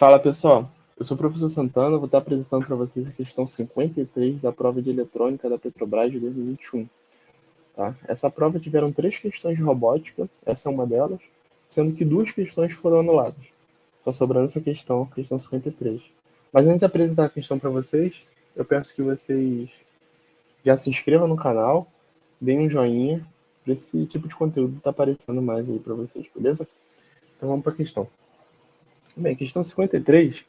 Fala pessoal, eu sou o professor Santana, vou estar apresentando para vocês a questão 53 da prova de eletrônica da Petrobras de 2021. Tá? Essa prova tiveram 3 questões de robótica, essa é uma delas, sendo que 2 questões foram anuladas. Só sobrando essa questão 53. Mas antes de apresentar a questão para vocês, eu peço que vocês já se inscrevam no canal, deem um joinha, para esse tipo de conteúdo estar aparecendo mais aí para vocês, beleza? Então vamos para a questão. Bem, questão 53,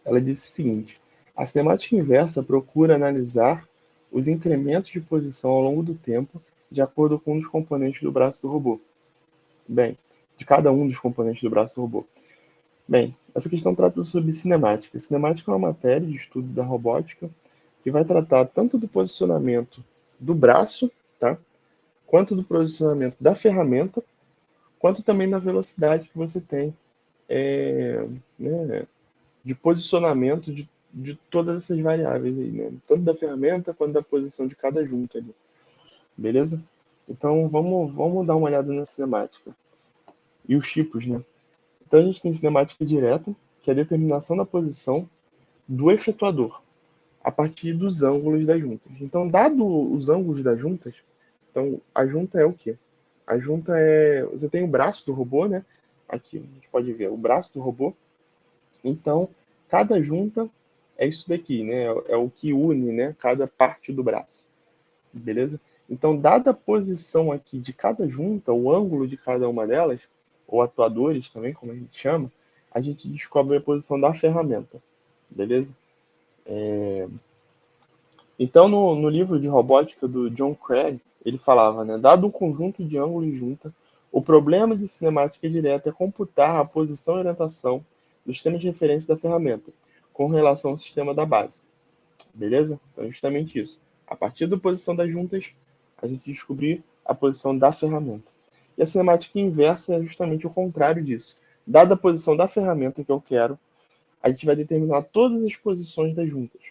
ela diz o seguinte: a cinemática inversa procura analisar os incrementos de posição ao longo do tempo de acordo com um dos componentes do braço do robô. Bem, de cada um dos componentes do braço do robô. Bem, essa questão trata sobre cinemática. Cinemática é uma matéria de estudo da robótica que vai tratar tanto do posicionamento do braço, tá? Quanto do posicionamento da ferramenta, quanto também da velocidade que você tem né, de posicionamento de todas essas variáveis aí, né? Tanto da ferramenta quanto da posição de cada junta ali. Beleza? Então vamos dar uma olhada na cinemática. E os tipos, né? Então a gente tem cinemática direta, que é a determinação da posição do efetuador a partir dos ângulos das juntas. Então, dado os ângulos das juntas, então a junta é o quê? A junta é. Você tem o braço do robô, né? Aqui a gente pode ver o braço do robô. Então, cada junta é isso daqui, né? É o que une, né? Cada parte do braço. Beleza? Então, dada a posição aqui de cada junta, o ângulo de cada uma delas, ou atuadores também, como a gente chama, a gente descobre a posição da ferramenta. Beleza? Então, no livro de robótica do John Craig, ele falava, né? Dado um conjunto de ângulos junta, o problema de cinemática direta é computar a posição e orientação do sistema de referência da ferramenta, com relação ao sistema da base. Beleza? Então, é justamente isso. A partir da posição das juntas, a gente descobrir a posição da ferramenta. E a cinemática inversa é justamente o contrário disso. Dada a posição da ferramenta que eu quero, a gente vai determinar todas as posições das juntas.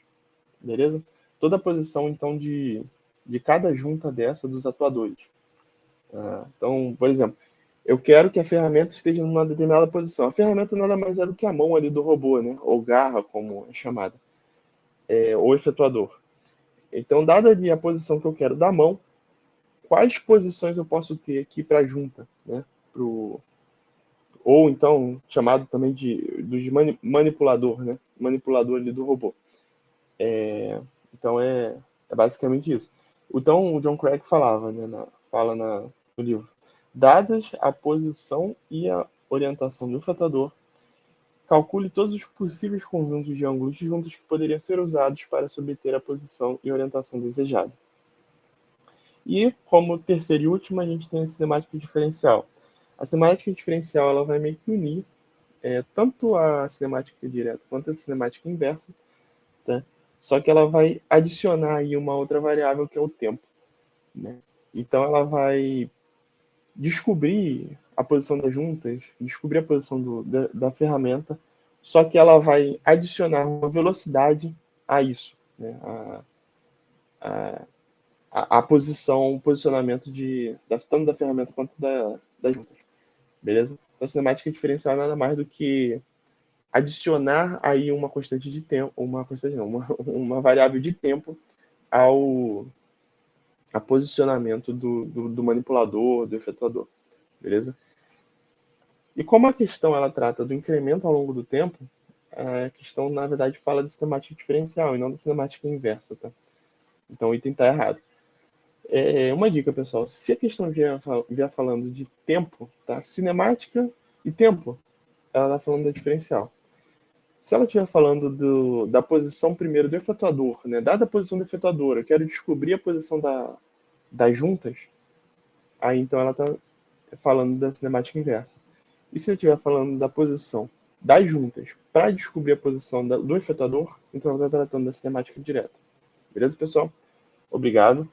Beleza? Toda a posição, então, de cada junta dessa dos atuadores. Então, por exemplo, eu quero que a ferramenta esteja numa determinada posição. A ferramenta nada mais é do que a mão ali do robô, né? Ou garra, como é chamada. Ou efetuador. Então, dada ali a posição que eu quero da mão, quais posições eu posso ter aqui para a junta, né? Ou então, chamado também de manipulador, né? Manipulador ali do robô. Então, é basicamente isso. Então, o John Craig falava, né? No livro. Dadas a posição e a orientação do efetuador, calcule todos os possíveis conjuntos de ângulos juntos que poderiam ser usados para se obter a posição e orientação desejada. E, como terceiro e último, a gente tem a cinemática diferencial. A cinemática diferencial ela vai meio que unir tanto a cinemática direta quanto a cinemática inversa, tá? Só que ela vai adicionar aí uma outra variável que é o tempo. Né? Então ela vai descobrir a posição das juntas, descobrir a posição da ferramenta, só que ela vai adicionar uma velocidade a isso, né? A posição, o posicionamento tanto da ferramenta quanto das juntas. Beleza? Então, a cinemática diferencial nada mais do que adicionar aí uma constante de tempo, uma variável de tempo a posicionamento do manipulador, do efetuador. Beleza? E como a questão ela trata do incremento ao longo do tempo, a questão, na verdade, fala de cinemática diferencial e não da cinemática inversa, tá? Então o item está errado. Uma dica, pessoal. Se a questão vier falando de tempo, tá? Cinemática e tempo, ela está falando da diferencial. Se ela estiver falando da posição primeiro do efetuador, né? Dada a posição do efetuador, eu quero descobrir a posição das juntas, aí então ela está falando da cinemática inversa. E se eu estiver falando da posição das juntas para descobrir a posição do efetuador, então ela está tratando da cinemática direta. Beleza, pessoal? Obrigado.